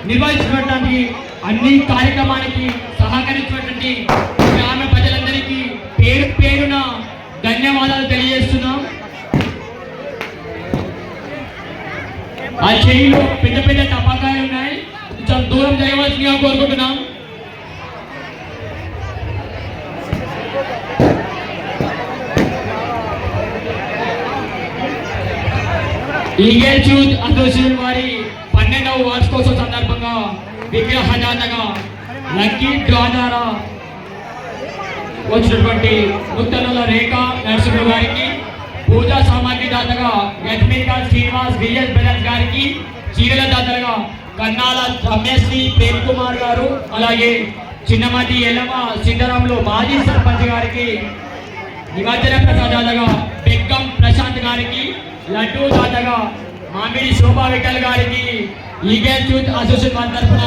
నిర్వహించినటువంటి అన్ని కార్యక్రమానికి సహకరించినటువంటి గ్రామ ప్రజలందరికీ పేరు పేరున ధన్యవాదాలు తెలియజేస్తున్నాం. ఆ చేయిలో పెద్ద పెద్ద టపాకాయలు ఉన్నాయి, కొంచెం దూరం చేయవలసిందిగా కోరుకుంటున్నాం. ఈగల్ యూత్ అసోసియేషన్ వారి 12వ వార్షికోత్సవం సందర్భంగా విగ్రహదాతగా లక్కీ డ్రా ద్వారా వచ్చినటువంటి ముత్తనుల రేఖ నరసింహ గారికి, పూజా సామాగ్రి దాతగా యజ్మికా శ్రీనివాస్ విఎస్ బ్రదర్స్ గారికి, చీరల దాతలుగా కన్నాల రమేశ్రీ ప్రేమ్ కుమార్ గారు, అలాగే చిన్నమతి ఎల్లమ్మ సిద్ధరాములు మాజీ సర్పంచ్ గారికి, నిమజ్జన ప్రసాద్ దాతగా బెగ్గం ప్రశాంత్ గారికి, లడ్డూ దాతగా మామిడి శోభా విఠల్ గారికి ఈగల్ యూత్ అసోసియేషన్ తరఫున